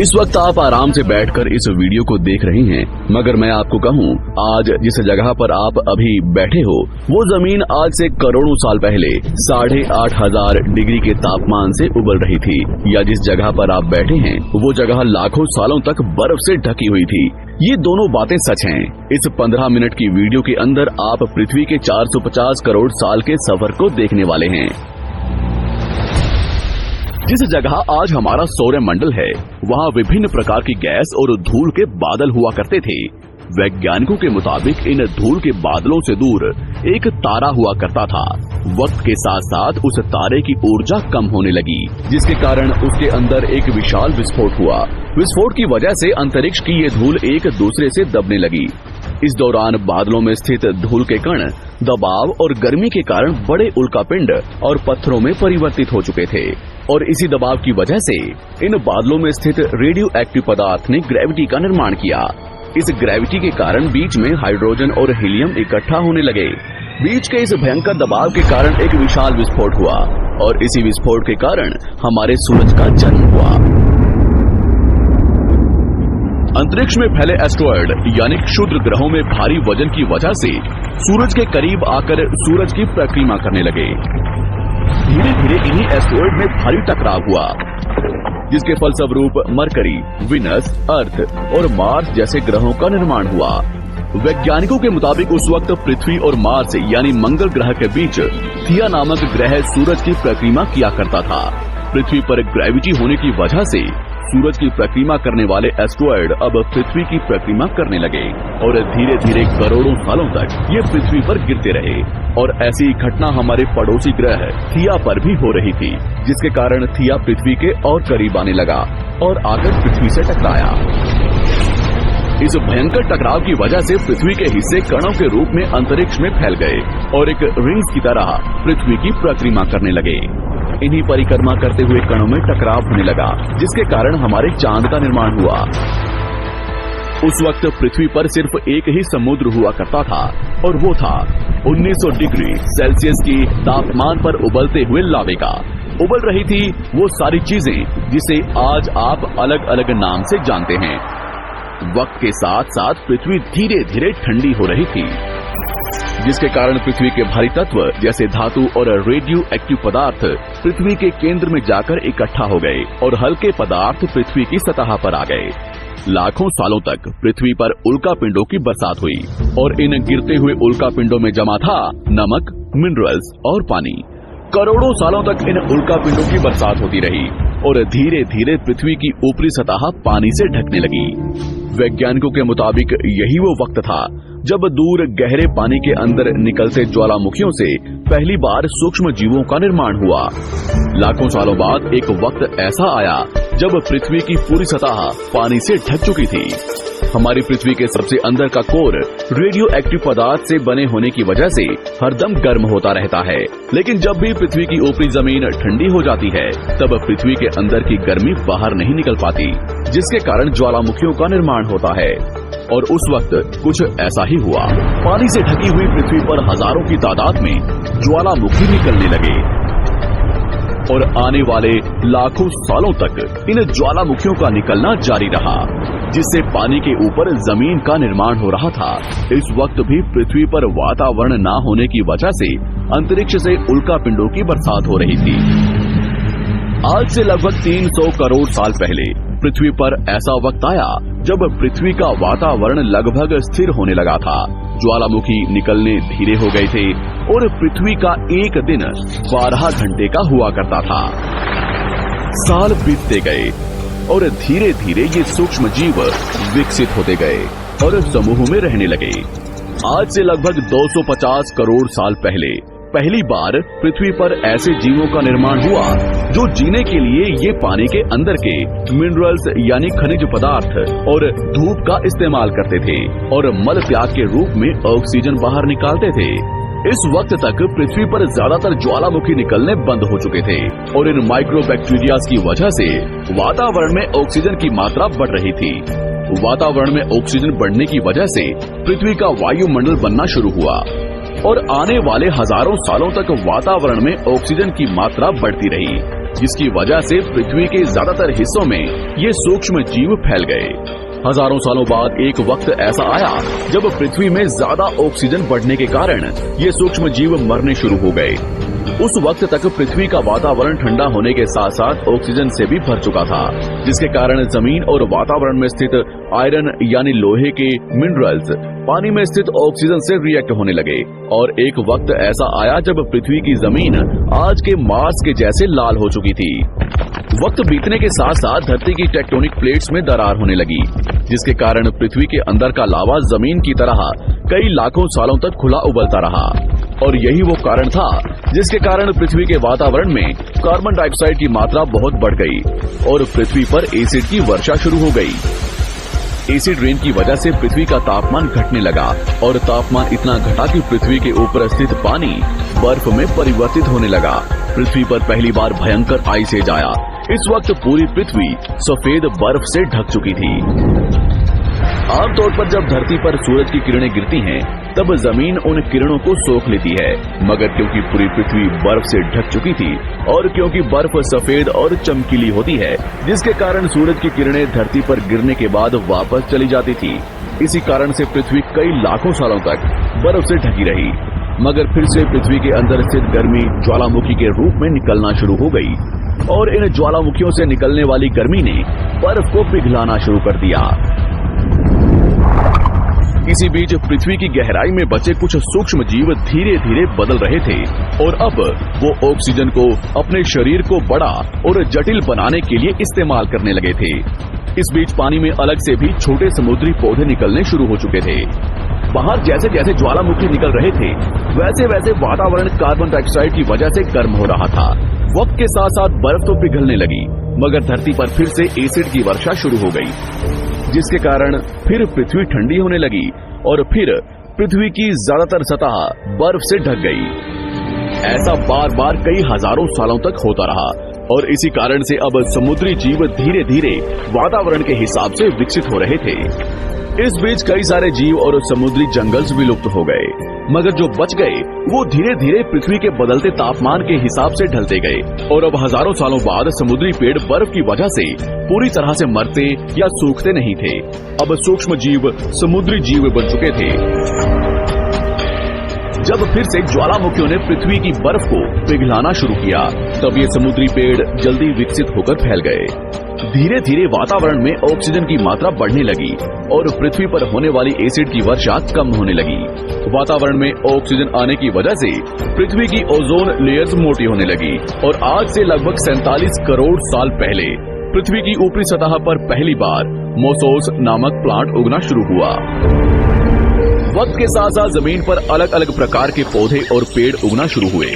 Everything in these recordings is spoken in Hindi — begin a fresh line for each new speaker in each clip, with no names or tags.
इस वक्त आप आराम से बैठकर इस वीडियो को देख रहे हैं, मगर मैं आपको कहूं, आज जिस जगह पर आप अभी बैठे हो वो जमीन आज से करोड़ों साल पहले 8,500 डिग्री के तापमान से उबल रही थी, या जिस जगह पर आप बैठे हैं वो जगह लाखों सालों तक बर्फ से ढकी हुई थी। ये दोनों बातें सच हैं। इस 15 मिनट की वीडियो के अंदर आप पृथ्वी के 450 करोड़ साल के सफर को देखने वाले हैं। जिस जगह आज हमारा सौरमंडल है, वहाँ विभिन्न प्रकार की गैस और धूल के बादल हुआ करते थे। वैज्ञानिकों के मुताबिक इन धूल के बादलों से दूर एक तारा हुआ करता था। वक्त के साथ साथ उस तारे की ऊर्जा कम होने लगी, जिसके कारण उसके अंदर एक विशाल विस्फोट हुआ। विस्फोट की वजह से अंतरिक्ष की ये धूल एक दूसरे से दबने लगी। इस दौरान बादलों में स्थित धूल के कण दबाव और गर्मी के कारण बड़े उल्कापिंड और पत्थरों में परिवर्तित हो चुके थे, और इसी दबाव की वजह से इन बादलों में स्थित रेडियो एक्टिव पदार्थ ने ग्रेविटी का निर्माण किया। इस ग्रेविटी के कारण बीच में हाइड्रोजन और हीलियम इकट्ठा होने लगे। बीच के इस भयंकर दबाव के कारण एक विशाल विस्फोट हुआ, और इसी विस्फोट के कारण हमारे सूरज का जन्म हुआ। अंतरिक्ष में फैले एस्ट्रॉयड यानी क्षुद्र ग्रहों में भारी वजन की वजह से सूरज के करीब आकर सूरज की परिक्रमा करने लगे। धीरे धीरे इन्हीं एस्ट्रॉयड में भारी टकराव हुआ, जिसके फलस्वरूप मरकरी, विनस, अर्थ और मार्स जैसे ग्रहों का निर्माण हुआ। वैज्ञानिकों के मुताबिक उस वक्त पृथ्वी और मार्स यानी मंगल ग्रह के बीच थिया नामक ग्रह सूरज की परिक्रमा किया करता था। पृथ्वी पर ग्रेविटी होने की वजह से सूरज की परिक्रमा करने वाले एस्ट्रॉयड अब पृथ्वी की परिक्रमा करने लगे, और धीरे धीरे करोड़ों सालों तक ये पृथ्वी पर गिरते रहे। और ऐसी घटना हमारे पड़ोसी ग्रह थिया पर भी हो रही थी, जिसके कारण थिया पृथ्वी के और करीब आने लगा और आकर पृथ्वी से टकराया। इस भयंकर टकराव की वजह से पृथ्वी के हिस्से कणों के रूप में अंतरिक्ष में फैल गए और एक रिंग्स की तरह पृथ्वी की परिक्रमा करने लगे। इन्हीं परिक्रमा करते हुए कणों में टकराव होने लगा, जिसके कारण हमारे चांद का निर्माण हुआ। उस वक्त पृथ्वी पर सिर्फ एक ही समुद्र हुआ करता था, और वो था 1900 डिग्री सेल्सियस की तापमान पर उबलते हुए लावे का। उबल रही थी वो सारी चीजें जिसे आज आप अलग अलग नाम से जानते हैं। वक्त के साथ साथ पृथ्वी धीरे धीरे ठंडी हो रही थी, जिसके कारण पृथ्वी के भारी तत्व जैसे धातु और रेडियो एक्टिव पदार्थ पृथ्वी के केंद्र में जाकर इकट्ठा हो गए, और हल्के पदार्थ पृथ्वी की सतह पर आ गए। लाखों सालों तक पृथ्वी पर उल्कापिंडों की बरसात हुई, और इन गिरते हुए उल्कापिंडों में जमा था नमक, मिनरल्स और पानी। करोड़ों सालों तक इन उल्कापिंडों की बरसात होती रही, और धीरे धीरे पृथ्वी की ऊपरी सतह पानी से ढकने लगी। वैज्ञानिकों के मुताबिक यही वो वक्त था जब दूर गहरे पानी के अंदर निकलते ज्वालामुखियों से पहली बार सूक्ष्म जीवों का निर्माण हुआ। लाखों सालों बाद एक वक्त ऐसा आया जब पृथ्वी की पूरी सतह पानी से ढक चुकी थी। हमारी पृथ्वी के सबसे अंदर का कोर रेडियो एक्टिव पदार्थ से बने होने की वजह से हरदम गर्म होता रहता है, लेकिन जब भी पृथ्वी की ऊपरी जमीन ठंडी हो जाती है, तब पृथ्वी के अंदर की गर्मी बाहर नहीं निकल पाती, जिसके कारण ज्वालामुखियों का निर्माण होता है। और उस वक्त कुछ ऐसा ही हुआ। पानी से ढकी हुई पृथ्वी पर हजारों की तादाद में ज्वालामुखी निकलने लगे, और आने वाले लाखों सालों तक इन ज्वालामुखियों का निकलना जारी रहा, जिससे पानी के ऊपर जमीन का निर्माण हो रहा था। इस वक्त भी पृथ्वी पर वातावरण न होने की वजह से अंतरिक्ष से उल्कापिंडों की बरसात हो रही थी। आज से लगभग 300 करोड़ साल पहले पृथ्वी पर ऐसा वक्त आया जब पृथ्वी का वातावरण लगभग स्थिर होने लगा था। ज्वालामुखी निकलने धीरे हो गए थे, और पृथ्वी का एक दिन 12 घंटे का हुआ करता था। साल बीतते गए, और धीरे धीरे ये सूक्ष्म जीव विकसित होते गए और समूह में रहने लगे। आज से लगभग 250 करोड़ साल पहले पहली बार पृथ्वी पर ऐसे जीवों का निर्माण हुआ जो जीने के लिए ये पानी के अंदर के मिनरल्स यानी खनिज पदार्थ और धूप का इस्तेमाल करते थे, और मल त्याग के रूप में ऑक्सीजन बाहर निकालते थे। इस वक्त तक पृथ्वी पर ज्यादातर ज्वालामुखी निकलने बंद हो चुके थे, और इन माइक्रोबैक्टीरियाज की वजह से वातावरण में ऑक्सीजन की मात्रा बढ़ रही थी। वातावरण में ऑक्सीजन बढ़ने की वजह से पृथ्वी का वायुमंडल बनना शुरू हुआ, और आने वाले हजारों सालों तक वातावरण में ऑक्सीजन की मात्रा बढ़ती रही। जिसकी वजह से पृथ्वी के ज्यादातर हिस्सों में ये सूक्ष्म जीव फैल गए। हजारों सालों बाद एक वक्त ऐसा आया जब पृथ्वी में ज्यादा ऑक्सीजन बढ़ने के कारण ये सूक्ष्म जीव मरने शुरू हो गए। उस वक्त तक पृथ्वी का वातावरण ठंडा होने के साथ साथ ऑक्सीजन से भी भर चुका था, जिसके कारण जमीन और वातावरण में स्थित आयरन यानी लोहे के मिनरल्स पानी में स्थित ऑक्सीजन से रिएक्ट होने लगे। और एक वक्त ऐसा आया जब पृथ्वी की जमीन आज के मार्स के जैसे लाल हो चुकी थी। वक्त बीतने के साथ साथ धरती की टेक्टोनिक प्लेट्स में दरार होने लगी, जिसके कारण पृथ्वी के अंदर का लावा जमीन की तरह कई लाखों सालों तक खुला उबलता रहा। और यही वो कारण था जिसके कारण पृथ्वी के वातावरण में कार्बन डाइऑक्साइड की मात्रा बहुत बढ़ गई और पृथ्वी पर एसिड की वर्षा शुरू हो गई। एसिड रेन की वजह से पृथ्वी का तापमान घटने लगा और तापमान इतना घटा कि पृथ्वी के ऊपर स्थित पानी बर्फ में परिवर्तित होने लगा। पृथ्वी पर पहली बार भयंकर आइस एज आया। इस वक्त पूरी पृथ्वी सफेद बर्फ से ढक चुकी थी। आमतौर पर जब धरती पर सूरज की किरणें गिरती हैं, तब जमीन उन किरणों को सोख लेती है, मगर क्योंकि पूरी पृथ्वी बर्फ से ढक चुकी थी और क्योंकि बर्फ सफेद और चमकीली होती है, जिसके कारण सूरज की किरणें धरती पर गिरने के बाद वापस चली जाती थी। इसी कारण से पृथ्वी कई लाखों सालों तक बर्फ से ढकी रही, मगर फिर से पृथ्वी के अंदर स्थित गर्मी ज्वालामुखी के रूप में निकलना शुरू हो गई और इन ज्वालामुखियों से निकलने वाली गर्मी ने बर्फ को पिघलाना शुरू कर दिया। इसी बीच पृथ्वी की गहराई में बचे कुछ सूक्ष्म जीव धीरे धीरे बदल रहे थे और अब वो ऑक्सीजन को अपने शरीर को बड़ा और जटिल बनाने के लिए इस्तेमाल करने लगे थे। इस बीच पानी में अलग से भी छोटे समुद्री पौधे निकलने शुरू हो चुके थे। बाहर जैसे जैसे ज्वालामुखी निकल रहे थे, वैसे वैसे वातावरण कार्बन डाइऑक्साइड की वजह से गर्म हो रहा था। वक्त के साथ साथ बर्फ तो पिघलने लगी, मगर धरती पर फिर से एसिड की वर्षा शुरू हो गई, जिसके कारण फिर पृथ्वी ठंडी होने लगी और फिर पृथ्वी की ज्यादातर सतह बर्फ से ढक गई। ऐसा बार बार कई हजारों सालों तक होता रहा और इसी कारण से अब समुद्री जीव धीरे धीरे वातावरण के हिसाब से विकसित हो रहे थे। इस बीच कई सारे जीव और समुद्री जंगल विलुप्त हो गए, मगर जो बच गए वो धीरे धीरे पृथ्वी के बदलते तापमान के हिसाब से ढलते गए और अब हजारों सालों बाद समुद्री पेड़ बर्फ की वजह से पूरी तरह से मरते या सूखते नहीं थे। अब सूक्ष्म जीव समुद्री जीव बन चुके थे। जब फिर से ज्वालामुखियों ने पृथ्वी की बर्फ को पिघलाना शुरू किया, तब ये समुद्री पेड़ जल्दी विकसित होकर फैल गए। धीरे धीरे वातावरण में ऑक्सीजन की मात्रा बढ़ने लगी और पृथ्वी पर होने वाली एसिड की वर्षा कम होने लगी। वातावरण में ऑक्सीजन आने की वजह से पृथ्वी की ओजोन लेयर्स मोटी होने लगी और आज से लगभग 47 करोड़ साल पहले पृथ्वी की ऊपरी सतह पर पहली बार मोसोस नामक प्लांट उगना शुरू हुआ। वक्त के साथ साथ जमीन पर अलग अलग प्रकार के पौधे और पेड़ उगना शुरू हुए।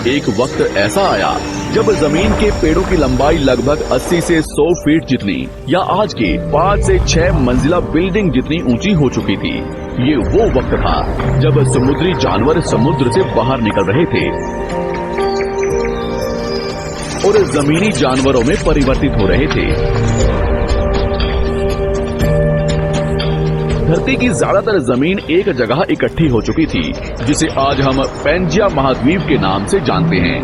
एक वक्त ऐसा आया जब जमीन के पेड़ों की लंबाई लगभग 80 से 100 फीट जितनी या आज के 5 से 6 मंजिला बिल्डिंग जितनी ऊंची हो चुकी थी। ये वो वक्त था जब समुद्री जानवर समुद्र से बाहर निकल रहे थे और जमीनी जानवरों में परिवर्तित हो रहे थे। धरती की ज्यादातर जमीन एक जगह इकट्ठी हो चुकी थी, जिसे आज हम पैंजिया महाद्वीप के नाम से जानते हैं।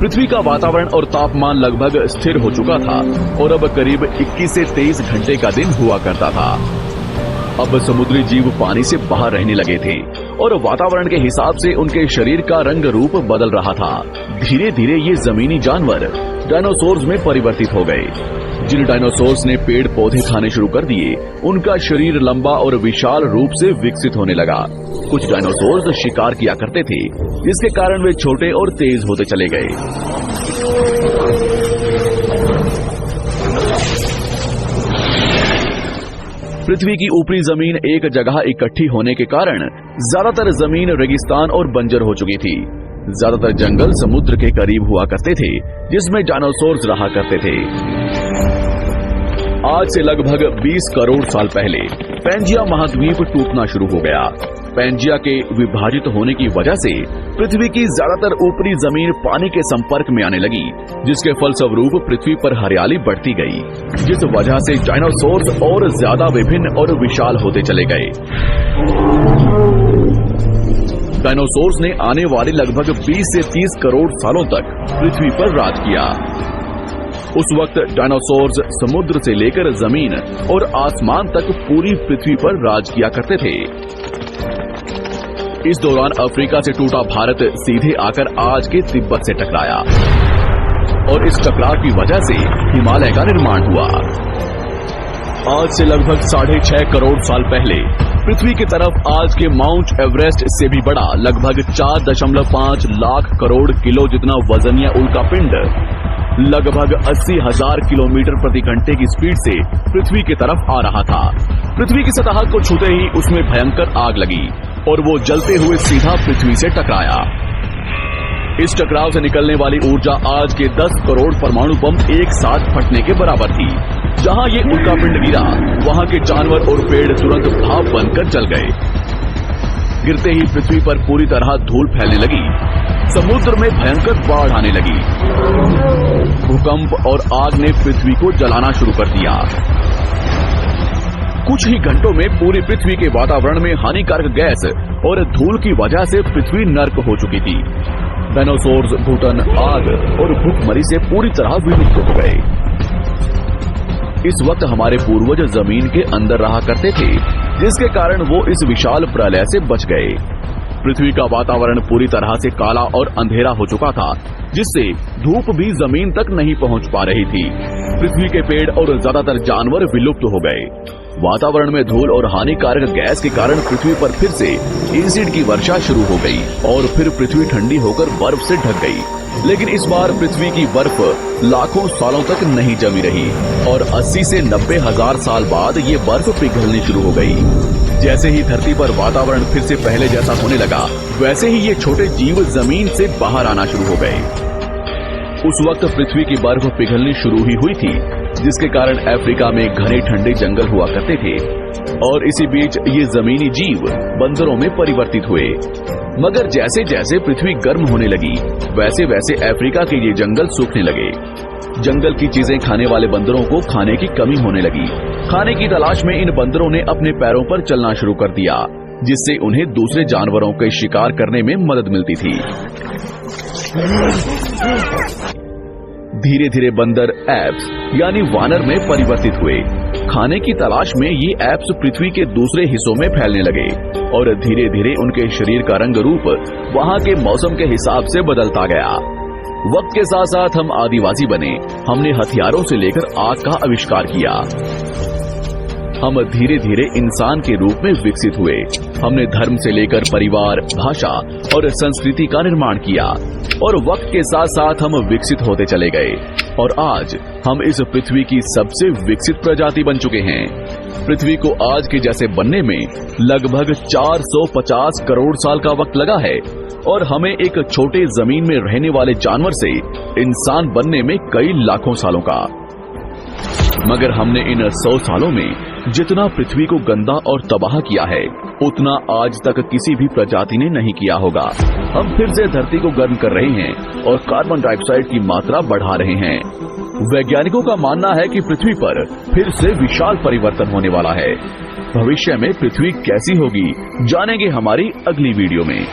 पृथ्वी का वातावरण और तापमान लगभग स्थिर हो चुका था और अब करीब 21 से 23 घंटे का दिन हुआ करता था। अब समुद्री जीव पानी से बाहर रहने लगे थे और वातावरण के हिसाब से उनके शरीर का रंग रूप बदल रहा था। धीरे धीरे ये जमीनी जानवर डायनासोर्स में परिवर्तित हो गए। जिन डायनासोर्स ने पेड़ पौधे खाने शुरू कर दिए, उनका शरीर लंबा और विशाल रूप से विकसित होने लगा। कुछ डायनासोर्स शिकार किया करते थे, जिसके कारण वे छोटे और तेज होते चले गए। पृथ्वी की ऊपरी जमीन एक जगह इकट्ठी होने के कारण ज्यादातर जमीन रेगिस्तान और बंजर हो चुकी थी। ज्यादातर जंगल समुद्र के करीब हुआ करते थे, जिसमें डायनासोर्स रहा करते थे। आज से लगभग 20 करोड़ साल पहले पैंजिया महाद्वीप टूटना शुरू हो गया। पैंजिया के विभाजित होने की वजह से पृथ्वी की ज्यादातर ऊपरी जमीन पानी के संपर्क में आने लगी, जिसके फलस्वरूप पृथ्वी पर हरियाली बढ़ती गई, जिस वजह से डायनासोर्स और ज्यादा विभिन्न और विशाल होते चले गए। डायनासोर्स ने आने वाले लगभग 20 से 30 करोड़ सालों तक पृथ्वी पर राज किया। उस वक्त डायनासोर्स समुद्र से लेकर जमीन और आसमान तक पूरी पृथ्वी पर राज किया करते थे। इस दौरान अफ्रीका से टूटा भारत सीधे आकर आज के तिब्बत से टकराया और इस टकराव की वजह से हिमालय का निर्माण हुआ। आज से लगभग 6.5 करोड़ साल पहले पृथ्वी की तरफ आज के माउंट एवरेस्ट से भी बड़ा लगभग 4.5 लाख करोड़ किलो जितना वजनिया उल्कापिंड लगभग 80,000 किलोमीटर प्रति घंटे की स्पीड से पृथ्वी की तरफ आ रहा था। पृथ्वी की सतह को छूते ही उसमें भयंकर आग लगी और वो जलते हुए सीधा पृथ्वी से टकराया। इस टकराव से निकलने वाली ऊर्जा आज के 10 करोड़ परमाणु बम एक साथ फटने के बराबर थी। जहां ये उल्कापिंड गिरा वहां के जानवर और पेड़ तुरंत भाप बनकर जल गए। गिरते ही पृथ्वी पर पूरी तरह धूल फैलने लगी। समुद्र में भयंकर बाढ़ आने लगी। भूकंप और आग ने पृथ्वी को जलाना शुरू कर दिया। कुछ ही घंटों में पूरी पृथ्वी के वातावरण में हानिकारक गैस और धूल की वजह से पृथ्वी नर्क हो चुकी थी। डायनासोर्स, घुटन, आग और भूखमरी से पूरी तरह विलुप्त हो गए। इस वक्त हमारे पूर्वज जमीन के अंदर रहा करते थे, जिसके कारण वो इस विशाल प्रलय से बच गए। पृथ्वी का वातावरण पूरी तरह से काला और अंधेरा हो चुका था, जिससे धूप भी जमीन तक नहीं पहुंच पा रही थी। पृथ्वी के पेड़ और ज्यादातर जानवर विलुप्त हो गए। वातावरण में धूल और हानिकारक गैस के कारण पृथ्वी पर फिर से एसिड की वर्षा शुरू हो गई और फिर पृथ्वी ठंडी होकर बर्फ से ढक गई। लेकिन इस बार पृथ्वी की बर्फ लाखों सालों तक नहीं जमी रही और 80 से 90 हजार साल बाद ये बर्फ पिघलनी शुरू हो गई। जैसे ही धरती पर वातावरण फिर से पहले जैसा होने लगा, वैसे ही ये छोटे जीव जमीन से बाहर आना शुरू हो गए। उस वक्त पृथ्वी की बर्फ पिघलनी शुरू ही हुई थी, जिसके कारण अफ्रीका में घने ठंडे जंगल हुआ करते थे और इसी बीच ये जमीनी जीव बंदरों में परिवर्तित हुए। मगर जैसे जैसे पृथ्वी गर्म होने लगी, वैसे वैसे अफ्रीका के ये जंगल सूखने लगे। जंगल की चीजें खाने वाले बंदरों को खाने की कमी होने लगी। खाने की तलाश में इन बंदरों ने अपने पैरों पर चलना शुरू कर दिया, जिससे उन्हें दूसरे जानवरों के शिकार करने में मदद मिलती थी। धीरे धीरे बंदर एप्स यानी वानर में परिवर्तित हुए। खाने की तलाश में ये एप्स पृथ्वी के दूसरे हिस्सों में फैलने लगे और धीरे धीरे उनके शरीर का रंग रूप वहां के मौसम के हिसाब से बदलता गया। वक्त के साथ साथ हम आदिवासी बने। हमने हथियारों से लेकर आग का आविष्कार किया। हम धीरे धीरे इंसान के रूप में विकसित हुए। हमने धर्म से लेकर परिवार, भाषा और संस्कृति का निर्माण किया और वक्त के साथ साथ हम विकसित होते चले गए और आज हम इस पृथ्वी की सबसे विकसित प्रजाति बन चुके हैं। पृथ्वी को आज के जैसे बनने में लगभग 450 करोड़ साल का वक्त लगा है और हमें एक छोटे जमीन में रहने वाले जानवर से इंसान बनने में कई लाखों सालों का। मगर हमने इन 100 सालों में जितना पृथ्वी को गंदा और तबाह किया है, उतना आज तक किसी भी प्रजाति ने नहीं किया होगा। हम फिर से धरती को गर्म कर रहे हैं और कार्बन डाइऑक्साइड की मात्रा बढ़ा रहे हैं। वैज्ञानिकों का मानना है कि पृथ्वी पर फिर से विशाल परिवर्तन होने वाला है। भविष्य में पृथ्वी कैसी होगी, जानेंगे हमारी अगली वीडियो में।